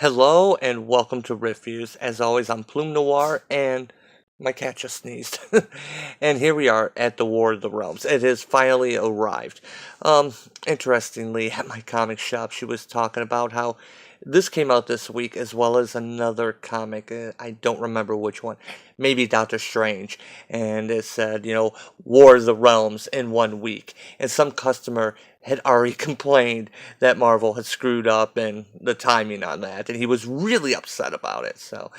Hello and welcome to Riff Views. As always, I'm Plume Noir and my cat just sneezed. And here we are at the War of the Realms. It has finally arrived. Interestingly, at my comic shop, she was talking about how this came out this week as well as another comic. I don't remember which one. Maybe Doctor Strange. And it said, War of the Realms in 1 week. And some customer had already complained that Marvel had screwed up and the timing on that, and he was really upset about it. So,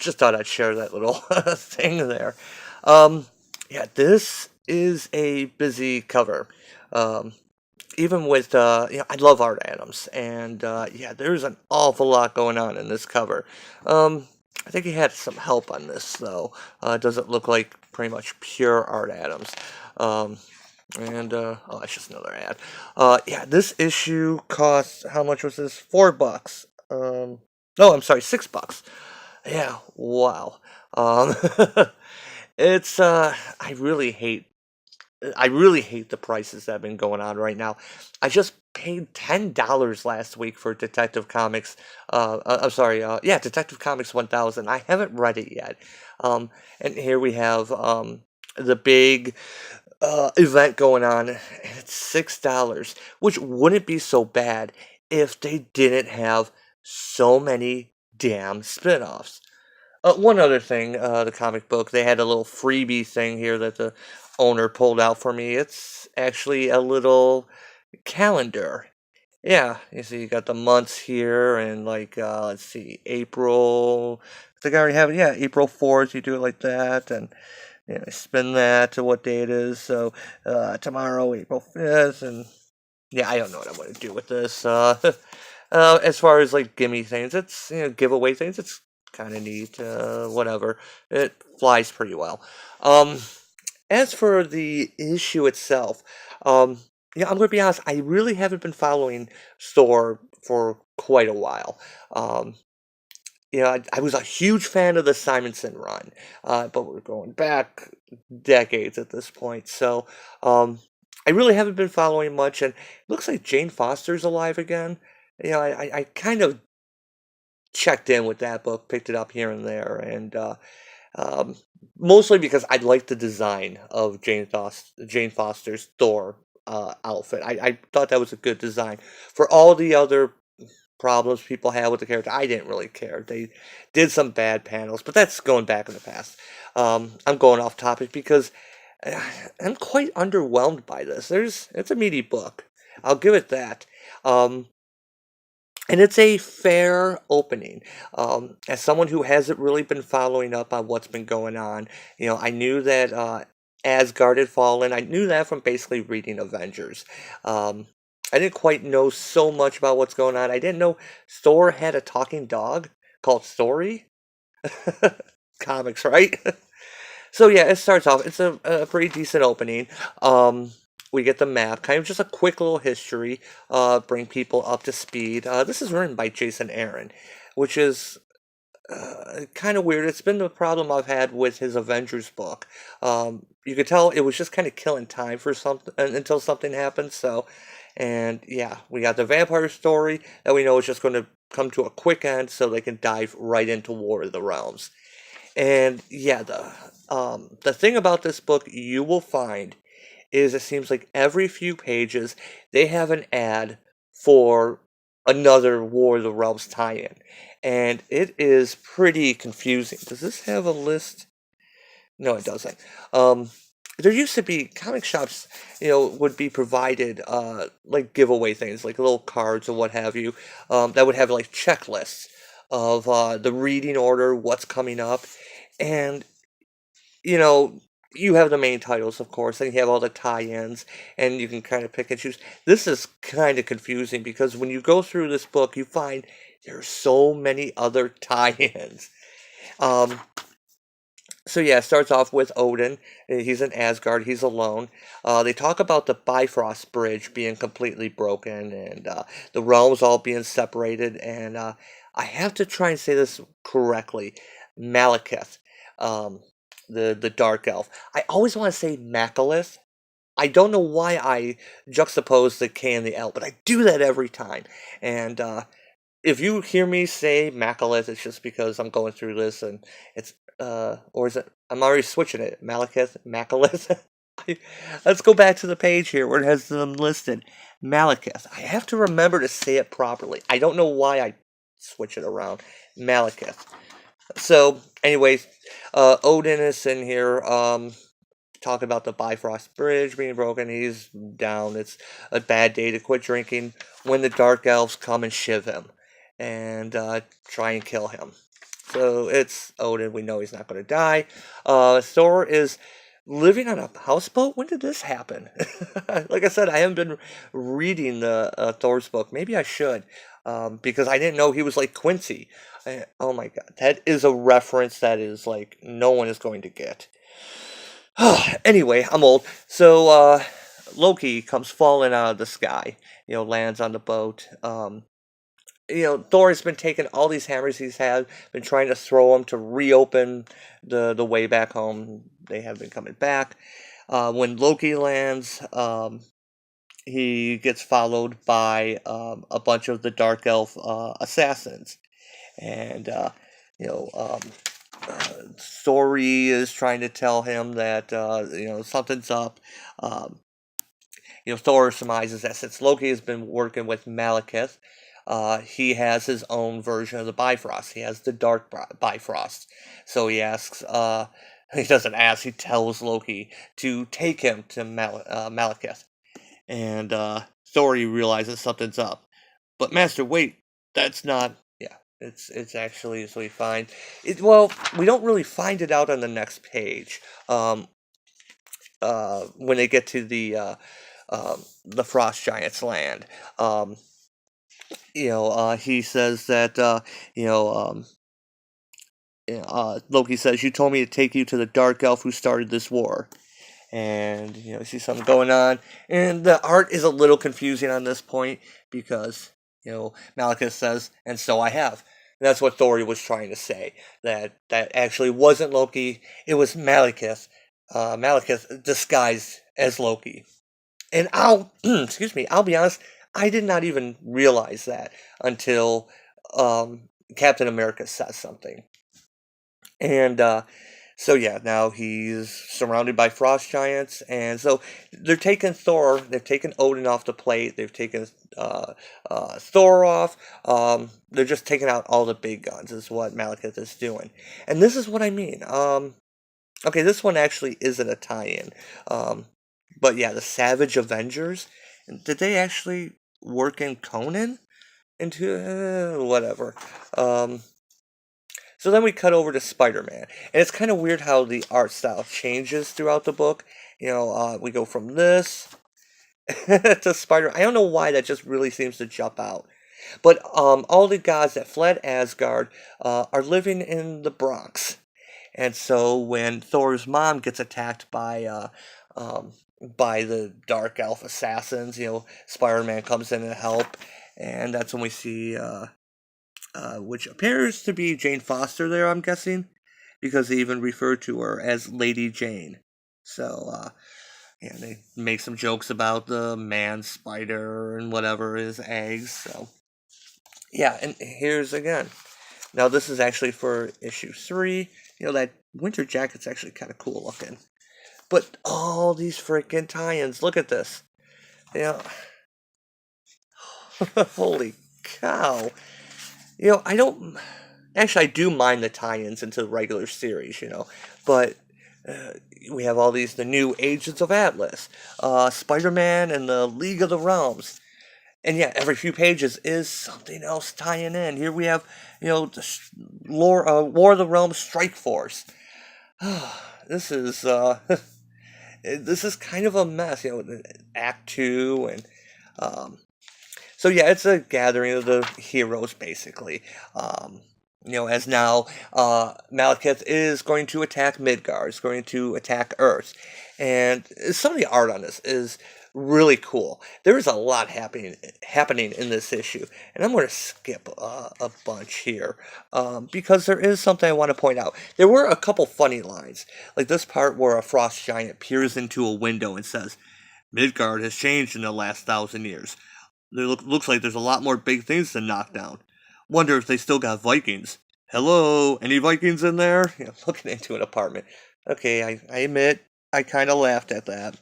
just thought I'd share that little thing there. Um, yeah, this is a busy cover. Um, Even with I love Art Adams, and yeah, there's an awful lot going on in this cover. I think he had some help on this though. It doesn't look like pretty much pure Art Adams. Um, and oh, that's just another ad. Yeah, this issue costs, how much was this? $4. No, I'm sorry, $6. Yeah, wow. Um, it's I really hate the prices that have been going on right now. I just paid $10 last week for Detective Comics. I'm sorry. Yeah, Detective Comics 1000. I haven't read it yet. And here we have the big event going on, and it's $6, which wouldn't be so bad if they didn't have so many damn spin-offs. One other thing, the comic book, they had a little freebie thing here that the owner pulled out for me. It's actually a little calendar. Yeah, you see, you got the months here, and like, let's see, April. I think I already have it. Yeah, April 4th, you do it like that, and spin that to what day it is. So, tomorrow, April 5th, and yeah, I don't know what I'm going to do with this. As far as like gimme things, it's giveaway things. It's kind of neat. Whatever, it flies pretty well. Um, as for the issue itself, yeah, I'm going to be honest. I really haven't been following Thor for quite a while. Um, I was a huge fan of the Simonson run, but we're going back decades at this point. So, um, I really haven't been following much, and it looks like Jane Foster's alive again. I kind of checked in with that book, picked it up here and there, and um, mostly because I like the design of Jane Foster's Thor outfit. I thought that was a good design. For all the other problems people had with the character, I didn't really care. They did some bad panels, but that's going back in the past. I'm going off topic because uh, I'm quite underwhelmed by this. It's a meaty book. I'll give it that. Um, and it's a fair opening. As someone who hasn't really been following up on what's been going on, I knew that Asgard had fallen. I knew that from basically reading Avengers. Um, I didn't quite know so much about what's going on. I didn't know Thor had a talking dog called Story. Comics, right? So yeah, it starts off. It's a pretty decent opening. Um, we get the map, kind of just a quick little history, bring people up to speed. This is written by Jason Aaron, which is kind of weird. It's been the problem I've had with his Avengers book. You could tell it was just kind of killing time for something until something happened. So, and yeah, we got the vampire story that we know is just going to come to a quick end, so they can dive right into War of the Realms. And yeah, the thing about this book you will find is it seems like every few pages they have an ad for another War of the Realms tie-in. And it is pretty confusing. Does this have a list? No, it doesn't. Um, there used to be comic shops, would be provided like giveaway things, like little cards or what have you, that would have like checklists of the reading order, what's coming up, and you know, you have the main titles, of course, and you have all the tie-ins, and you can kind of pick and choose. This is kind of confusing because when you go through this book, you find there are so many other tie-ins. Um, so yeah, it starts off with Odin. He's in Asgard. He's alone. They talk about the Bifrost Bridge being completely broken and the realms all being separated. And I have to try and say this correctly. Malekith, um, the Dark Elf. I always want to say Makalith. I don't know why I juxtapose the K and the L, but I do that every time. And if you hear me say Malekith, it's just because I'm going through this and it's or is it? I'm already switching it. Malekith, Malekith. Let's go back to the page here where it has them listed. Malekith. I have to remember to say it properly. I don't know why I switch it around. Malekith. So, anyways, Odin is in here. Talking about the Bifrost Bridge being broken. He's down. It's a bad day to quit drinking when the Dark Elves come and shiv him and try and kill him. So it's Odin. We know he's not going to die. Thor is living on a houseboat. When did this happen? Like I said, I haven't been reading the Thor's book. Maybe I should, because I didn't know he was like Quincy. Oh my god, that is a reference that is like no one is going to get. Anyway, I'm old. So Loki comes falling out of the sky. Lands on the boat. Thor has been taking all these hammers he's had, been trying to throw them to reopen the way back home. They have been coming back. When Loki lands, he gets followed by a bunch of the Dark Elf assassins, and Sori is trying to tell him that something's up. Um, Thor surmises that since Loki has been working with Malekith, he has his own version of the Bifrost. He has the Dark Bifrost. So he asks, he doesn't ask, he tells Loki to take him to Malekith. And Thori realizes something's up. But Master, wait, that's not. Yeah, it's actually, so we find it. Well, we don't really find it out on the next page. When they get to the Frost Giants' land. He says that Loki says, "You told me to take you to the Dark Elf who started this war." And you see something going on, and the art is a little confusing on this point because Malekith says, "And so I have." And that's what Thor was trying to say, that actually wasn't Loki, it was Malekith. Malekith disguised as Loki. And I'll excuse me, I'll be honest, I did not even realize that until Captain America says something. And so yeah, now he's surrounded by frost giants, and so they're taking Thor, they've taken Odin off the plate, they've taken Thor off. They're just taking out all the big guns, is what Malekith is doing, and this is what I mean. Okay, this one actually isn't a tie-in, but yeah, the Savage Avengers. Did they actually work in Conan? Into whatever. So then we cut over to Spider-Man, and it's kind of weird how the art style changes throughout the book. We go from this to Spider. I don't know why that just really seems to jump out, but all the gods that fled Asgard are living in the Bronx, and so when Thor's mom gets attacked by the Dark Elf assassins, Spider-Man comes in to help, and that's when we see. Which appears to be Jane Foster there, I'm guessing, because they even refer to her as Lady Jane. So, yeah, they make some jokes about the man spider and whatever his eggs. So, yeah, and here's again. Now, this is actually for issue 3. That winter jacket's actually kind of cool looking. But all these freaking tie-ins, look at this. Holy cow. I don't. Actually, I do mind the tie-ins into the regular series, but we have all the new Agents of Atlas, Spider-Man, and the League of the Realms, and yeah, every few pages is something else tying in. Here we have, the War of the Realms Strike Force. This is this is kind of a mess, Act 2 and. So yeah, it's a gathering of the heroes, basically. As now Malekith is going to attack Midgard, is going to attack Earth, and some of the art on this is really cool. There is a lot happening in this issue, and I'm going to skip a bunch here because there is something I want to point out. There were a couple funny lines, like this part where a frost giant peers into a window and says, "Midgard has changed in the last 1,000 years. There looks like there's a lot more big things to knock down. Wonder if they still got Vikings. Hello, any Vikings in there? Yeah, looking into an apartment. Okay, I admit I kind of laughed at that.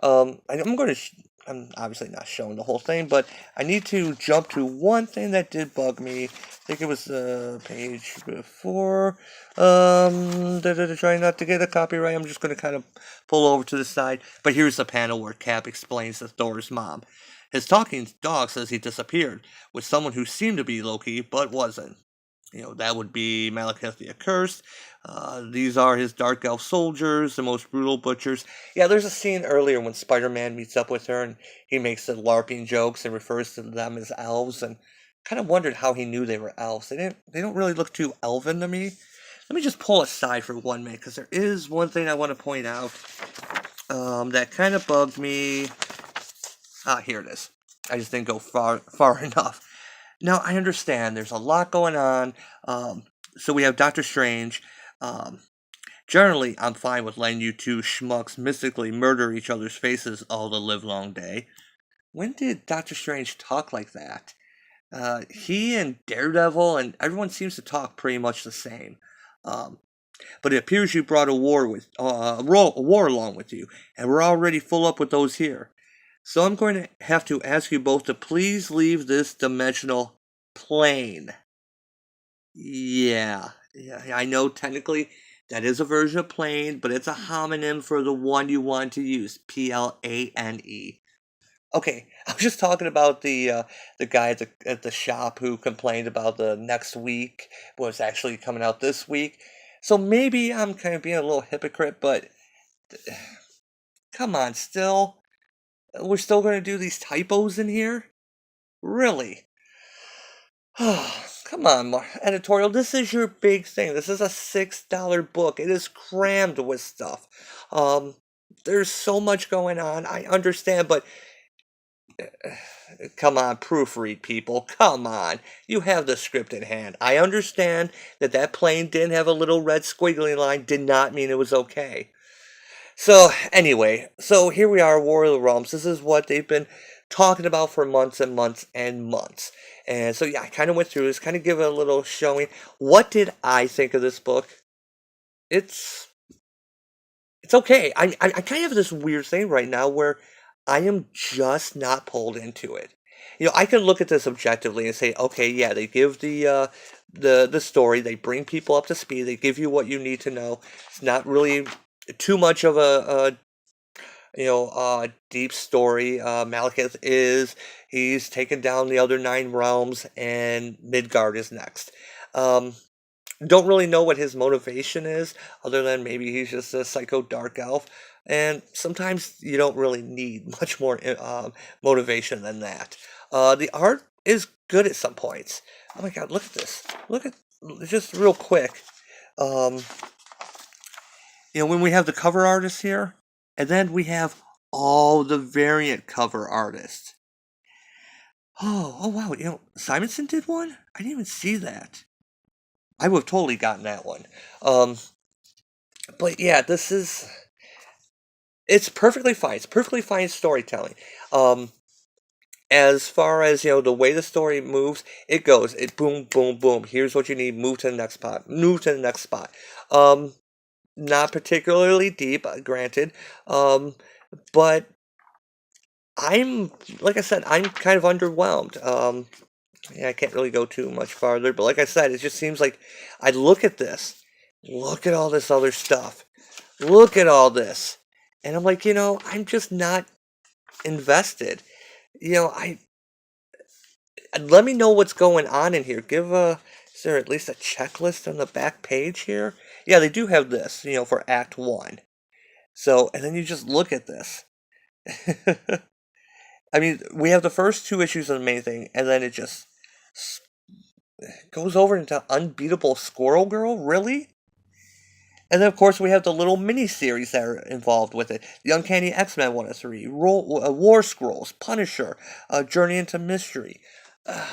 I'm going to. I'm obviously not showing the whole thing, but I need to jump to one thing that did bug me. I think it was the page before. Trying not to get a copyright. I'm just going to kind of pull over to the side. But here's the panel where Cap explains to Thor's mom. His talking dog says he disappeared with someone who seemed to be Loki but wasn't. That would be Malekith the Accursed. These are his Dark Elf soldiers, the most brutal butchers. Yeah, there's a scene earlier when Spider-Man meets up with her and he makes the LARPing jokes and refers to them as elves, and kind of wondered how he knew they were elves. They don't really look too elven to me. Let me just pull aside for 1 minute, because there is one thing I want to point out that kind of bugged me. Here it is. I just didn't go far enough. Now, I understand there's a lot going on. So we have Doctor Strange. Um, Generally, I'm fine with letting you two schmucks mystically murder each other's faces all the livelong day. When did Doctor Strange talk like that? He and Daredevil and everyone seems to talk pretty much the same. Um, but it appears you brought a war along with you, and we're already full up with those here. So I'm going to have to ask you both to please leave this dimensional plane. Yeah, I know technically that is a version of plane, but it's a homonym for the one you want to use, Plane. Okay, I was just talking about the guy at the shop who complained about the next week was actually coming out this week. So maybe I'm kind of being a little hypocrite, but come on, still, we're still going to do these typos in here? Really? Come on, editorial. This is your big thing. This is a $6 book. It is crammed with stuff. Um, there's so much going on. I understand, but come on, proofread, people. Come on. You have the script in hand. I understand that plane didn't have a little red squiggly line, did not mean it was okay. So, anyway, so here we are, War of the Realms. This is what they've been talking about for months and months and months. And so, yeah, I kind of went through this, kind of give it a little showing. What did I think of this book? It's it's okay. I kind of have this weird thing right now where I am just not pulled into it. I can look at this objectively and say, okay, yeah, they give the story, they bring people up to speed, they give you what you need to know. It's not really too much of a deep story. Malekith he's taken down the other 9 realms, and Midgard is next. Um, don't really know what his motivation is, other than maybe he's just a psycho dark elf. And sometimes you don't really need much more motivation than that. The art is good at some points. Oh my god, look at this. Look at, just real quick. Um, when we have the cover artist here, and then we have all the variant cover artists. Oh wow, Simonson did one? I didn't even see that. I would have totally gotten that one. Um, but yeah, it's perfectly fine. It's perfectly fine storytelling. Um, as far as, the way the story moves, it goes, boom, boom, boom. Here's what you need. Move to the next spot. Move to the next spot. Not particularly deep, granted. But like I said, I'm kind of underwhelmed. Yeah, I can't really go too much farther, but like I said, it just seems like I look at this, look at all this other stuff, look at all this, and I'm like, I'm just not invested. I let me know what's going on in here. Is there at least a checklist on the back page here? Yeah, they do have this, for Act 1. So, and then you just look at this. I mean, we have the first 2 issues of the main thing, and then it just goes over into Unbeatable Squirrel Girl? Really? And then, of course, we have the little mini-series that are involved with it. The Uncanny X-Men 103, War Scrolls, Punisher, Journey into Mystery. I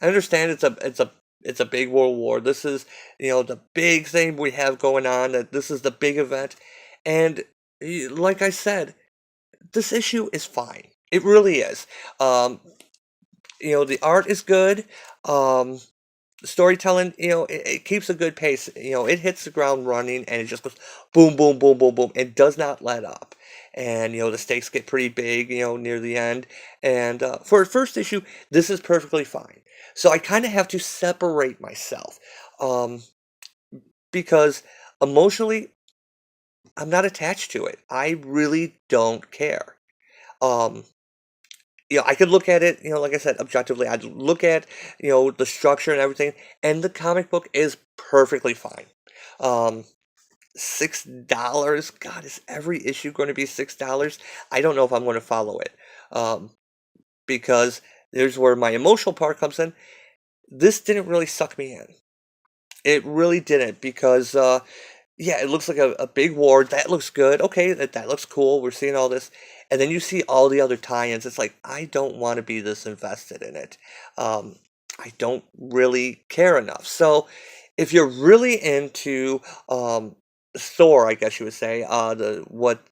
understand it's a big world war. This is, the big thing we have going on. That this is the big event. And like I said, this issue is fine. It really is. The art is good. Um, Storytelling, it keeps a good pace. It hits the ground running and it just goes boom, boom, boom, boom, boom. It does not let up. And, the stakes get pretty big, near the end. And for a first issue, this is perfectly fine. So I kind of have to separate myself um, because emotionally, I'm not attached to it. I really don't care. Um, I could look at it, like I said, objectively. I'd look at, the structure and everything, and the comic book is perfectly fine. Um, $6, God, is every issue going to be $6? I don't know if I'm going to follow it, um, because there's where my emotional part comes in. This didn't really suck me in. It really didn't because yeah, it looks like a big war. That looks good. Okay, that looks cool. We're seeing all this. And then you see all the other tie-ins. It's like, I don't want to be this invested in it. I don't really care enough. So if you're really into Thor, I guess you would say, the what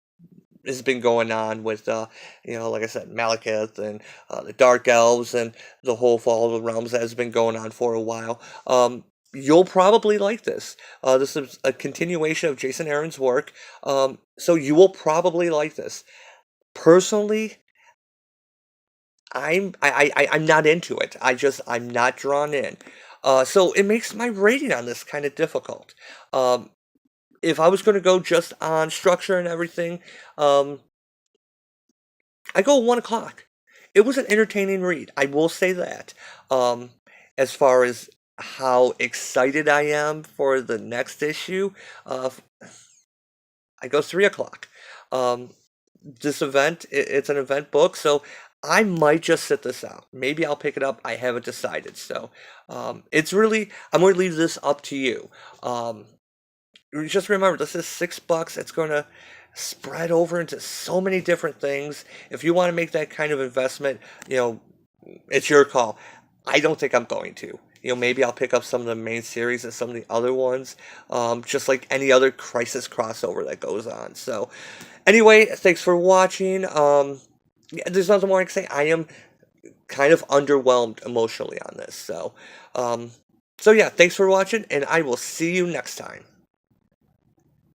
has been going on with like I said, Malekith and the Dark Elves and the whole Fall of the Realms that has been going on for a while. You'll probably like this. This is a continuation of Jason Aaron's work, so you will probably like this. Personally, I'm not into it. I'm not drawn in. So it makes my rating on this kind of difficult. Um, if I was going to go just on structure and everything, um, I go 1 o'clock. It was an entertaining read. I will say that. Um, as far as how excited I am for the next issue, uh, I go 3 o'clock. Um, this event, it's an event book, so I might just sit this out. Maybe I'll pick it up. I haven't decided. So it's really, I'm going to leave this up to you. Um, just remember, this is $6. It's going to spread over into so many different things. If you want to make that kind of investment, it's your call. I don't think I'm going to. Maybe I'll pick up some of the main series and some of the other ones, just like any other Crisis crossover that goes on. So, anyway, thanks for watching. Yeah, there's nothing more I can say. I am kind of underwhelmed emotionally on this. So, yeah, thanks for watching, and I will see you next time.